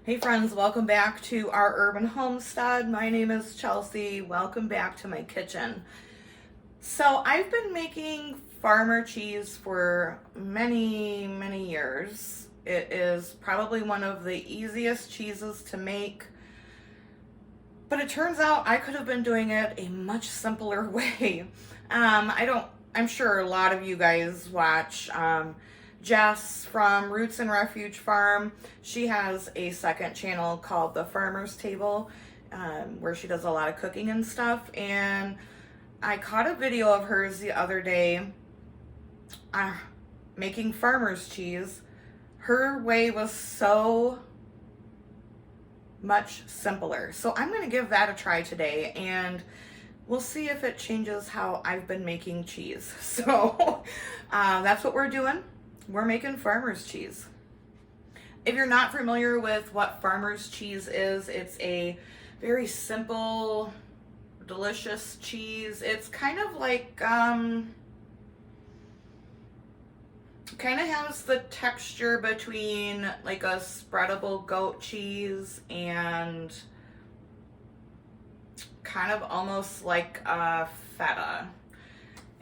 Hey friends, welcome back to our urban homestead. My name is Chelsea. Welcome back to my kitchen. So I've been making farmer cheese for many years. It is probably one of the easiest cheeses to make, but it turns out I could have been doing it a much simpler way. I'm sure a lot of you guys watch Jess from Roots and Refuge Farm. She has a second channel called The Farmer's Table, where she does a lot of cooking and stuff. And I caught a video of hers the other day making farmer's cheese. Her way was so much simpler. So I'm going to give that a try today, and we'll see if it changes how I've been making cheese. So that's what we're doing. We're making farmer's cheese. If you're not familiar with what farmer's cheese is, it's a very simple, delicious cheese. It's kind of like, kind of has the texture between like a spreadable goat cheese and kind of almost like a feta.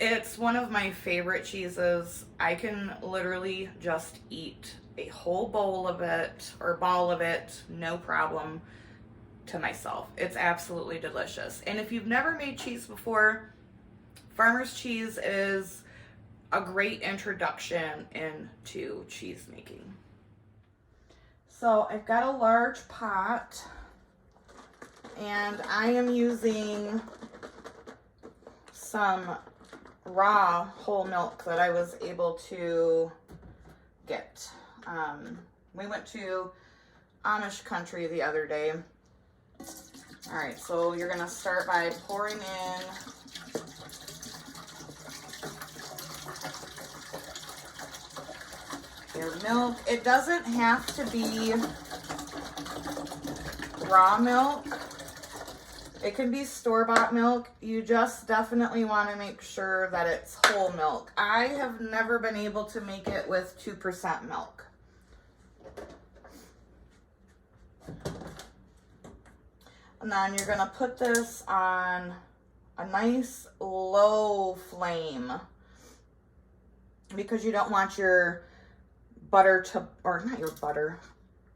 It's one of my favorite cheeses. I can literally just eat a whole bowl of it or ball of it, no problem, to myself. It's absolutely delicious. And if you've never made cheese before, farmer's cheese is a great introduction into cheese making. So I've got a large pot, and I am using some raw whole milk that I was able to get. We went to Amish country the other day. All right, so you're gonna start by pouring in your milk. It doesn't have to be raw milk. It can be store-bought milk. You just definitely want to make sure that it's whole milk. I have never been able to make it with 2% milk. And then you're going to put this on a nice low flame because you don't want your butter to, or not your butter,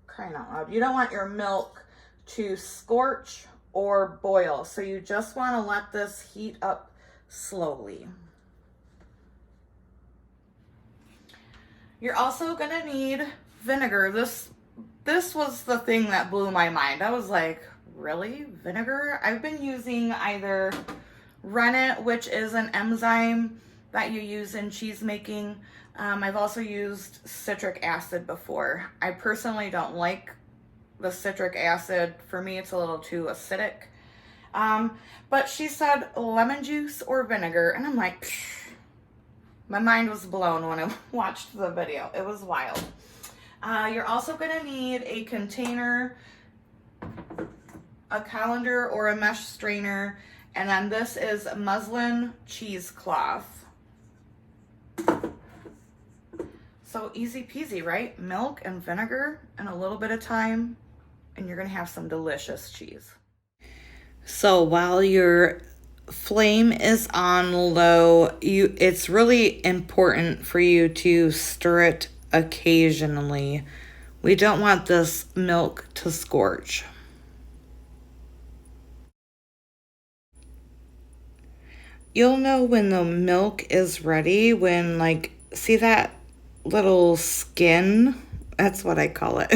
crying out loud. You don't want your milk to scorch or boil. So you just want to let this heat up slowly. You're also going to need vinegar. This was the thing that blew my mind. I was like, really? Vinegar? I've been using either rennet, which is an enzyme that you use in cheese making. I've also used citric acid before. I personally don't like the citric acid. For me, it's a little too acidic. But she said lemon juice or vinegar, and I'm like, psh. My mind was blown when I watched the video. It was wild. You're also going to need a container, a colander, or a mesh strainer, and then this is muslin cheesecloth. So easy peasy, right? Milk and vinegar and a little bit of thyme, and you're gonna have some delicious cheese. So while your flame is on low, it's really important for you to stir it occasionally. We don't want this milk to scorch. You'll know when the milk is ready when, like, see that little skin? That's what I call it.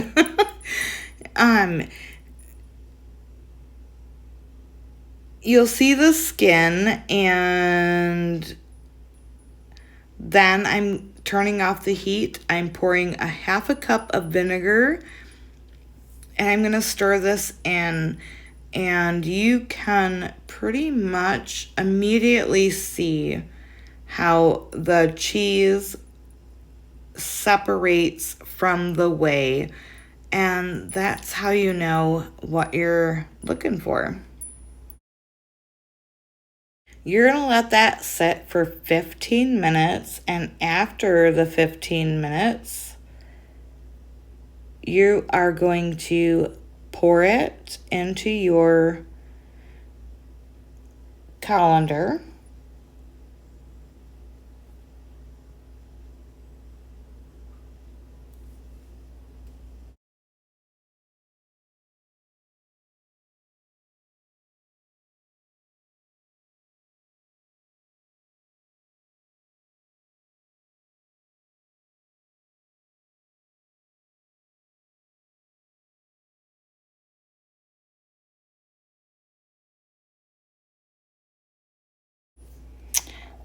You'll see the skin, and then I'm turning off the heat. I'm pouring a half a cup of vinegar, and I'm going to stir this in, and you can pretty much immediately see how the cheese separates from the whey, and that's how you know what you're looking for. You're going to let that sit for 15 minutes, and after the 15 minutes, you are going to pour it into your colander.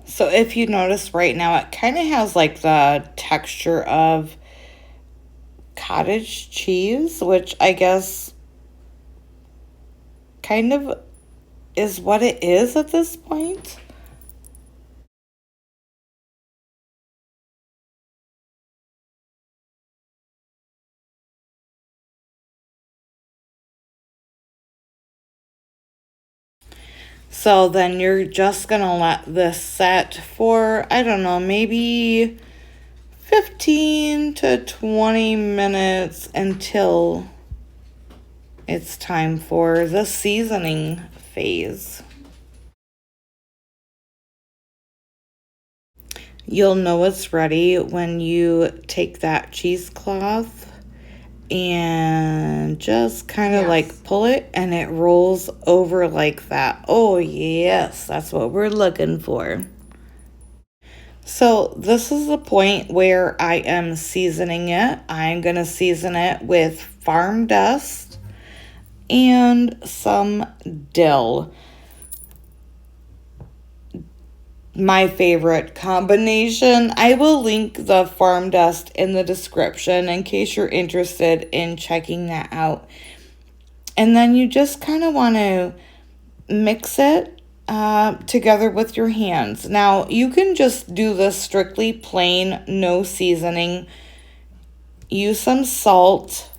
So if you notice right now, it kind of has like the texture of cottage cheese, which I guess kind of is what it is at this point. So then you're just gonna let this set for, I don't know, maybe 15 to 20 minutes until it's time for the seasoning phase. You'll know it's ready when you take that cheesecloth and just kind of like pull it and it rolls over like that. Oh yes, that's what we're looking for. So this is the point where I am seasoning it. I'm going to season it with farm dust and some dill. My favorite combination. I will link the farm dust in the description in case you're interested in checking that out. And then you just kind of want to mix it together with your hands. Now, you can just do this strictly plain, no seasoning. Use some salt,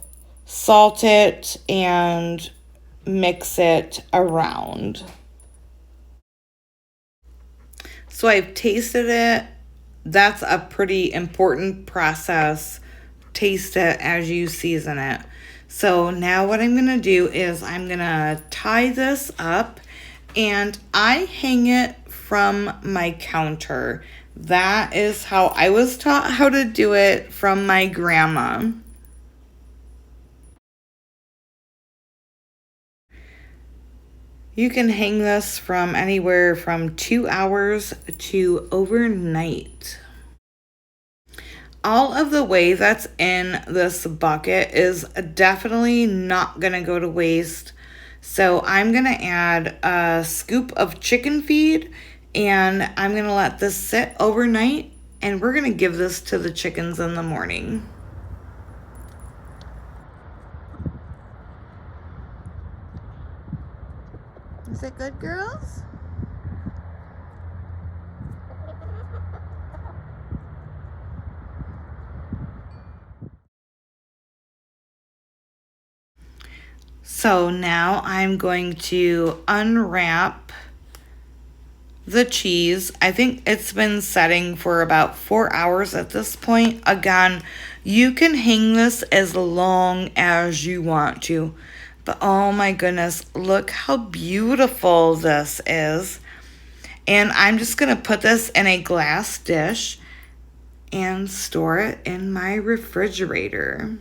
salt it, and mix it around. So I've tasted it. That's a pretty important process. Taste it as you season it. So now what I'm going to do is I'm going to tie this up and I hang it from my counter. That is how I was taught how to do it from my grandma. You can hang this from anywhere from 2 hours to overnight. All of the whey that's in this bucket is definitely not going to go to waste. So I'm going to add a scoop of chicken feed and I'm going to let this sit overnight and we're going to give this to the chickens in the morning. Is it good, girls? So now I'm going to unwrap the cheese. I think it's been setting for about 4 hours at this point. Again, you can hang this as long as you want to. But oh my goodness, look how beautiful this is. And I'm just going to put this in a glass dish and store it in my refrigerator.